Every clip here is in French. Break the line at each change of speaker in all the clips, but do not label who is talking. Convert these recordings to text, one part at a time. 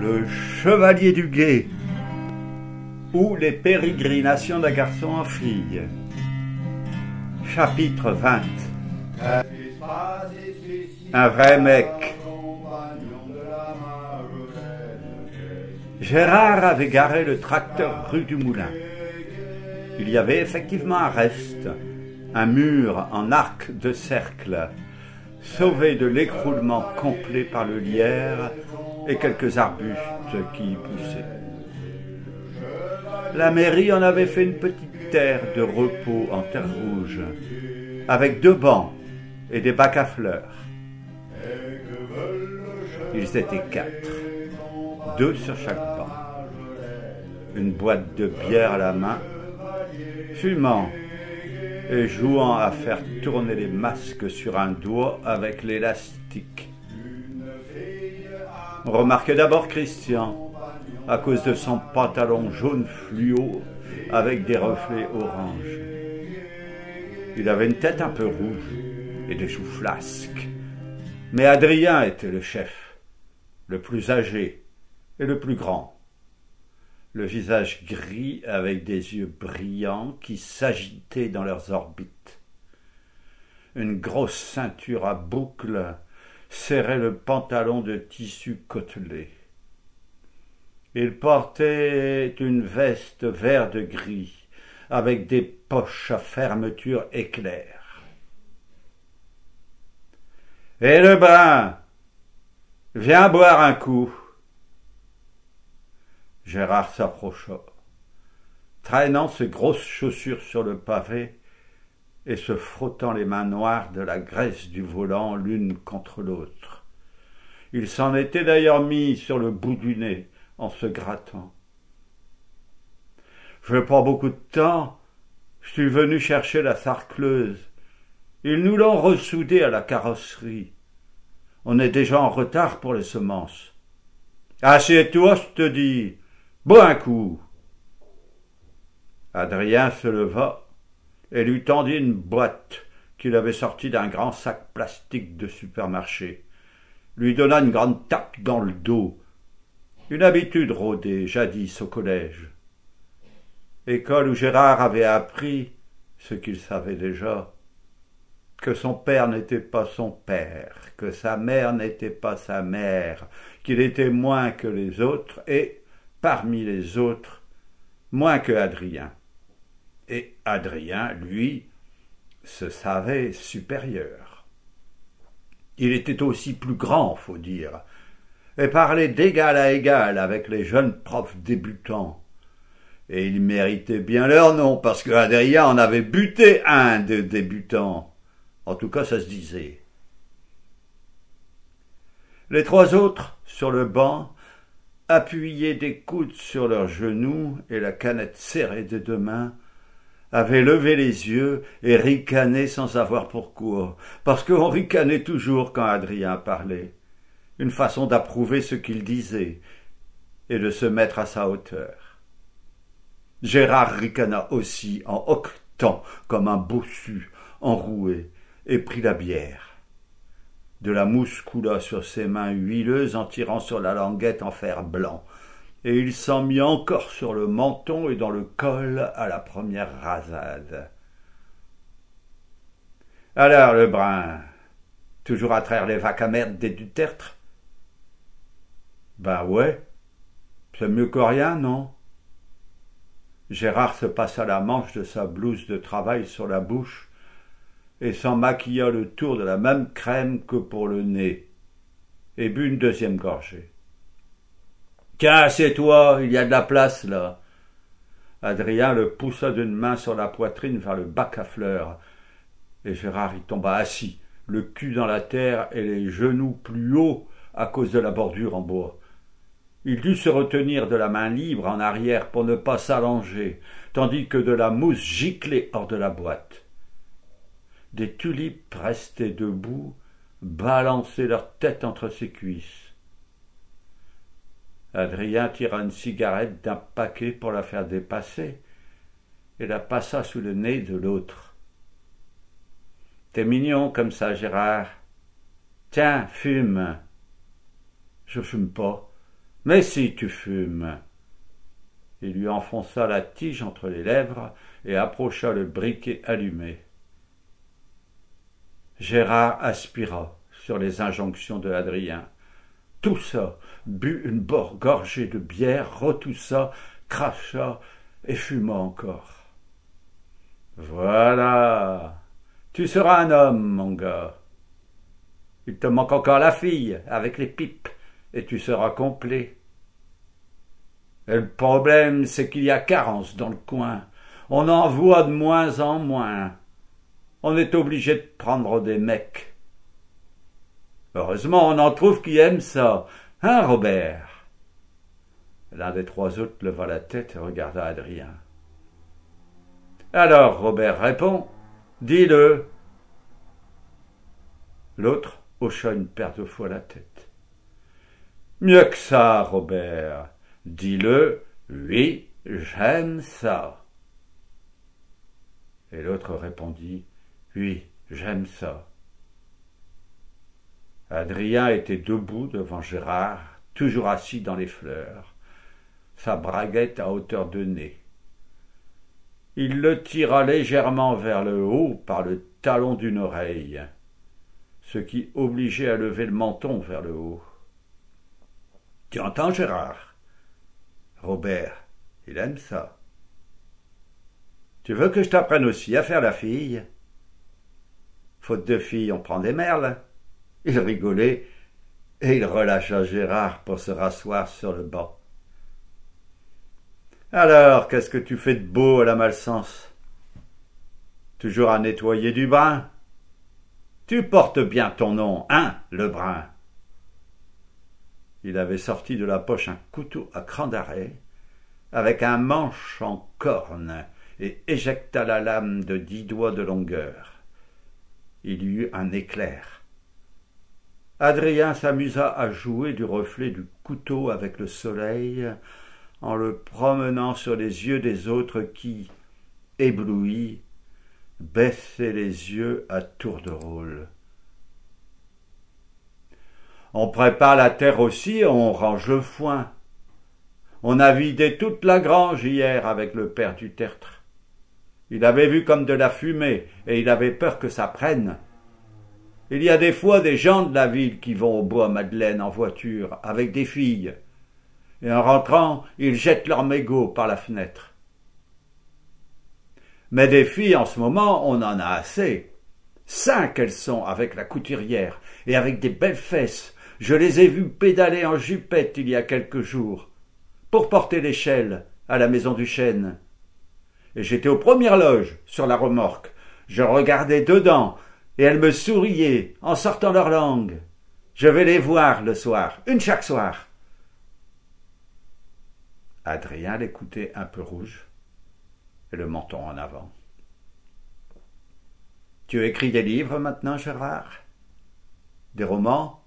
Le Chevalier du Guet ou les pérégrinations d'un garçon en fille. Chapitre 20. Un vrai mec. Gérard avait garé le tracteur rue du Moulin. Il y avait effectivement un reste, un mur en arc de cercle, sauvé de l'écroulement complet par le lierre et quelques arbustes qui y poussaient. La mairie en avait fait une petite terre de repos en terre rouge, avec 2 bancs et des bacs à fleurs. Ils étaient 4, 2 sur chaque banc, une boîte de bière à la main, fumant et jouant à faire tourner les masques sur un doigt avec l'élastique. On remarquait d'abord Christian, à cause de son pantalon jaune fluo avec des reflets orange. Il avait une tête un peu rouge et des joues flasques. Mais Adrien était le chef, le plus âgé et le plus grand. Le visage gris avec des yeux brillants qui s'agitaient dans leurs orbites. Une grosse ceinture à boucles serrait le pantalon de tissu côtelé. Il portait une veste vert de gris avec des poches à fermeture éclair. « Et le brun, viens boire un coup. » Gérard s'approcha, traînant ses grosses chaussures sur le pavé et se frottant les mains noires de la graisse du volant l'une contre l'autre. Il s'en était d'ailleurs mis sur le bout du nez en se grattant. « Je n'ai pas beaucoup de temps, je suis venu chercher la sarcleuse. Ils nous l'ont ressoudée à la carrosserie. On est déjà en retard pour les semences. Assieds-toi, je te dis. Bois un coup. » Adrien se leva et lui tendit une boîte qu'il avait sortie d'un grand sac plastique de supermarché. Lui donna une grande tape dans le dos. Une habitude rodée jadis au collège. École où Gérard avait appris ce qu'il savait déjà, que son père n'était pas son père, que sa mère n'était pas sa mère, qu'il était moins que les autres et, parmi les autres, moins que Adrien. Et Adrien, lui, se savait supérieur. Il était aussi plus grand, faut dire, et parlait d'égal à égal avec les jeunes profs débutants. Et ils méritaient bien leur nom, parce que Adrien en avait buté un de débutants. En tout cas, ça se disait. Les 3 autres, sur le banc, appuyés des coudes sur leurs genoux et la canette serrée des 2 mains, avaient levé les yeux et ricané sans savoir pourquoi, parce qu'on ricanait toujours quand Adrien parlait, une façon d'approuver ce qu'il disait et de se mettre à sa hauteur. Gérard ricana aussi en hoquetant comme un bossu enroué et prit la bière. De la mousse coula sur ses mains huileuses en tirant sur la languette en fer blanc, et il s'en mit encore sur le menton et dans le col à la première rasade. « Alors, le brun, toujours à traire les vaques à merde des du tertre ?»« Ben ouais, c'est mieux que rien, non ?» Gérard se passa la manche de sa blouse de travail sur la bouche et s'en maquilla le tour de la même crème que pour le nez, et but une 2e gorgée. « Tiens, assieds-toi, il y a de la place, là. » Adrien le poussa d'une main sur la poitrine vers le bac à fleurs, et Gérard y tomba assis, le cul dans la terre et les genoux plus hauts à cause de la bordure en bois. Il dut se retenir de la main libre en arrière pour ne pas s'allonger, tandis que de la mousse giclait hors de la boîte. Des tulipes restaient debout, balançaient leur tête entre ses cuisses. Adrien tira une cigarette d'un paquet pour la faire dépasser et la passa sous le nez de l'autre. « T'es mignon comme ça, Gérard. Tiens, fume. » « Je fume pas. Mais si tu fumes. Il lui enfonça la tige entre les lèvres et approcha le briquet allumé. Gérard aspira sur les injonctions de Adrien. Toussa, but une gorgée de bière, retoussa, cracha et fuma encore. Voilà, tu seras un homme, mon gars. Il te manque encore la fille, avec les pipes, et tu seras complet. Et le problème, c'est qu'il y a carence dans le coin. On en voit de moins en moins. On est obligé de prendre des mecs. Heureusement, on en trouve qui aiment ça. Hein, Robert? L'un des trois autres leva la tête et regarda Adrien. Alors, Robert, réponds. Dis-le. L'autre hocha une paire de fois la tête. Mieux que ça, Robert. Dis-le. Oui, j'aime ça. Et l'autre répondit. Oui, j'aime ça. Adrien était debout devant Gérard, toujours assis dans les fleurs, sa braguette à hauteur de nez. Il le tira légèrement vers le haut par le talon d'une oreille, ce qui obligeait à lever le menton vers le haut. « Tu entends, Gérard? Robert, il aime ça. Tu veux que je t'apprenne aussi à faire la fille? Faute de fille, on prend des merles. » Il rigolait, et il relâcha Gérard pour se rasseoir sur le banc. « Alors, qu'est-ce que tu fais de beau à la Malsens? Toujours à nettoyer du brin? Tu portes bien ton nom, hein, le brin ?» Il avait sorti de la poche un couteau à cran d'arrêt, avec un manche en corne, et éjecta la lame de 10 doigts de longueur. Il y eut un éclair. Adrien s'amusa à jouer du reflet du couteau avec le soleil, en le promenant sur les yeux des autres qui, éblouis, baissaient les yeux à tour de rôle. On prépare la terre aussi, on range le foin. On a vidé toute la grange hier avec le père du tertre. Il avait vu comme de la fumée, et il avait peur que ça prenne. Il y a des fois des gens de la ville qui vont au bois Madeleine en voiture, avec des filles, et en rentrant, ils jettent leurs mégots par la fenêtre. Mais des filles, en ce moment, on en a assez. 5 elles sont, avec la couturière, et avec des belles fesses. Je les ai vues pédaler en jupette il y a quelques jours, pour porter l'échelle à la maison du chêne. Et j'étais aux premières loges, sur la remorque. Je regardais dedans, et elles me souriaient en sortant leur langue. Je vais les voir le soir, une chaque soir. Adrien l'écoutait un peu rouge, et le menton en avant. Tu écris des livres maintenant, Gérard? Des romans?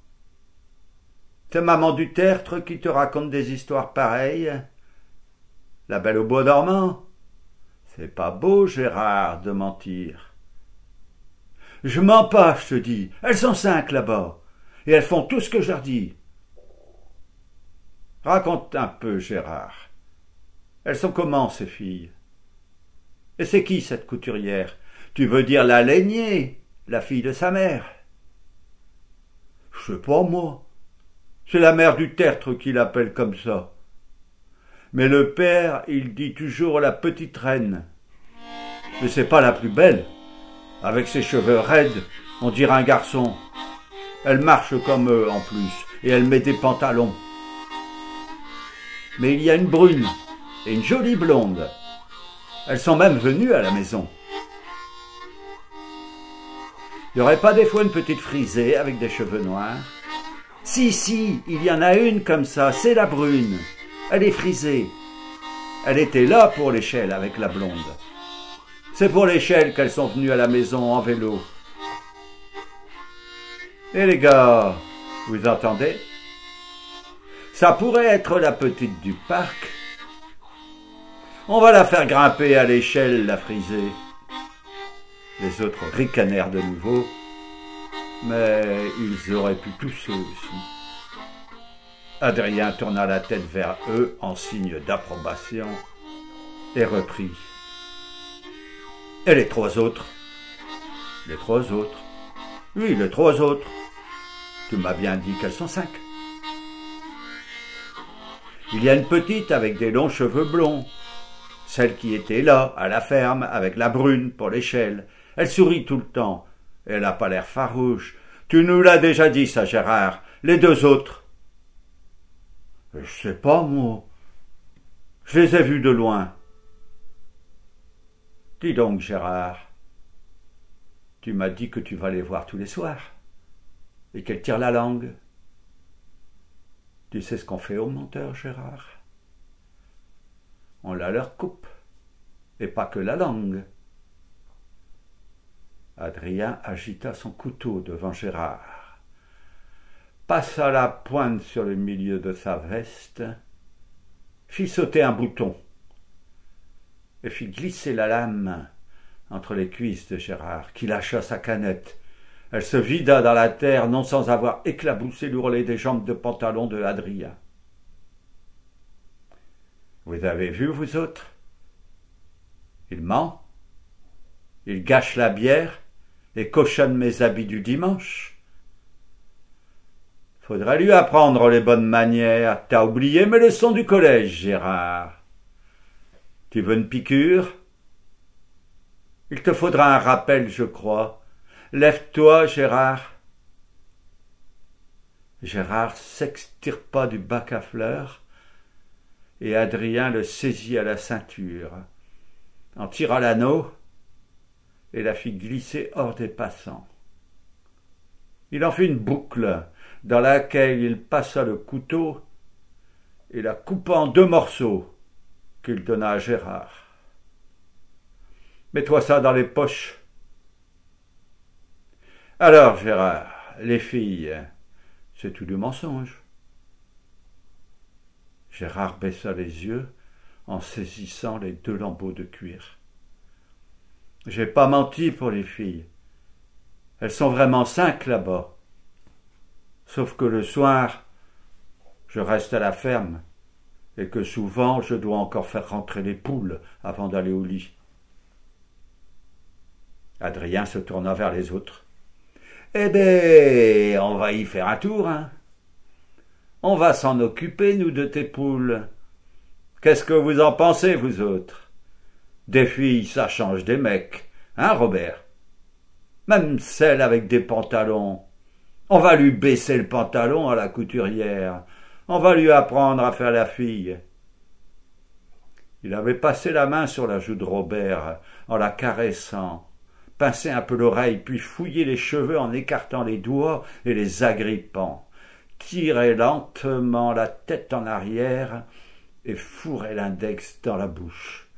C'est maman du tertre qui te raconte des histoires pareilles? La Belle au bois dormant? C'est pas beau, Gérard, de mentir. Je mens pas, je te dis. Elles sont 5 là-bas. Et elles font tout ce que je leur dis. Raconte un peu, Gérard. Elles sont comment, ces filles? Et c'est qui, cette couturière? Tu veux dire la Laignée, la fille de sa mère? Je sais pas, moi. C'est la mère du tertre qui l'appelle comme ça. Mais le père, il dit toujours la petite reine. Mais c'est pas la plus belle. Avec ses cheveux raides, on dirait un garçon. Elle marche comme eux en plus, et elle met des pantalons. Mais il y a une brune et une jolie blonde. Elles sont même venues à la maison. Il n'y aurait pas des fois une petite frisée avec des cheveux noirs? Si, il y en a une comme ça, c'est la brune. Elle est frisée. Elle était là pour l'échelle avec la blonde. C'est pour l'échelle qu'elles sont venues à la maison en vélo. Et les gars, vous entendez? Ça pourrait être la petite du parc. On va la faire grimper à l'échelle, la frisée. Les autres ricanèrent de nouveau, mais ils auraient pu tousser aussi. Adrien tourna la tête vers eux en signe d'approbation et reprit. « Et les 3 autres ?»« Les 3 autres. Oui, les 3 autres. Tu m'as bien dit qu'elles sont 5. Il y a une petite avec des longs cheveux blonds, celle qui était là, à la ferme, avec la brune pour l'échelle. Elle sourit tout le temps. Elle n'a pas l'air farouche. Tu nous l'as déjà dit, ça, Gérard. Les 2 autres. Je sais pas, moi. Je les ai vus de loin. Dis donc, Gérard, tu m'as dit que tu vas les voir tous les soirs et qu'elles tirent la langue. Tu sais ce qu'on fait aux menteurs, Gérard? On la leur coupe, et pas que la langue. Adrien agita son couteau devant Gérard, passa la pointe sur le milieu de sa veste, fit sauter un bouton, et fit glisser la lame entre les cuisses de Gérard, qui lâcha sa canette. Elle se vida dans la terre, non sans avoir éclaboussé l'ourlet des jambes de pantalon de Adrien. Vous avez vu, vous autres? Il ment, il gâche la bière et cochonne mes habits du dimanche. Faudrait lui apprendre les bonnes manières. T'as oublié mes leçons du collège, Gérard. Tu veux une piqûre? Il te faudra un rappel, je crois. Lève-toi, Gérard. Gérard s'extirpa du bac à fleurs et Adrien le saisit à la ceinture, en tira l'anneau et la fit glisser hors des passants. Il en fit une boucle dans laquelle il passa le couteau et la coupa en 2 morceaux qu'il donna à Gérard. « Mets-toi ça dans les poches. » Alors, Gérard, les filles, c'est tout du mensonge. Gérard baissa les yeux en saisissant les 2 lambeaux de cuir. J'ai pas menti pour les filles. Elles sont vraiment 5 là-bas. Sauf que le soir, je reste à la ferme et que souvent je dois encore faire rentrer les poules avant d'aller au lit. Adrien se tourna vers les autres. Eh ben, on va y faire un tour, hein. On va s'en occuper, nous, de tes poules. Qu'est-ce que vous en pensez, vous autres? Des filles, ça change des mecs, hein, Robert? Même celle avec des pantalons. On va lui baisser le pantalon à la couturière. On va lui apprendre à faire la fille. Il avait passé la main sur la joue de Robert, en la caressant, pincé un peu l'oreille, puis fouillé les cheveux en écartant les doigts et les agrippant, tirait lentement la tête en arrière et fourrait l'index dans la bouche.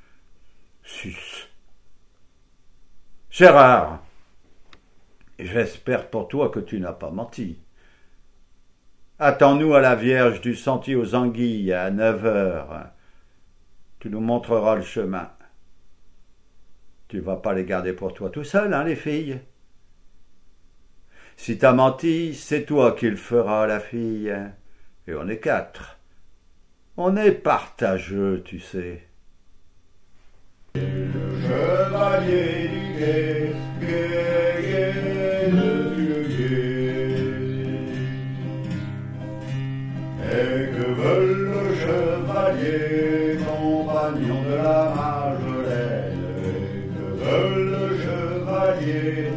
Sus. Gérard, j'espère pour toi que tu n'as pas menti. Attends-nous à la Vierge du Sentier aux Anguilles à 9h. Tu nous montreras le chemin. Tu vas pas les garder pour toi tout seul, hein, les filles? Si t'as menti, c'est toi qui le feras, la fille. Et on est 4. On est partageux, tu sais. Le chevalier du guet, guet, et que veut le chevalier, compagnon de la Magdeleine, et que veut le chevalier,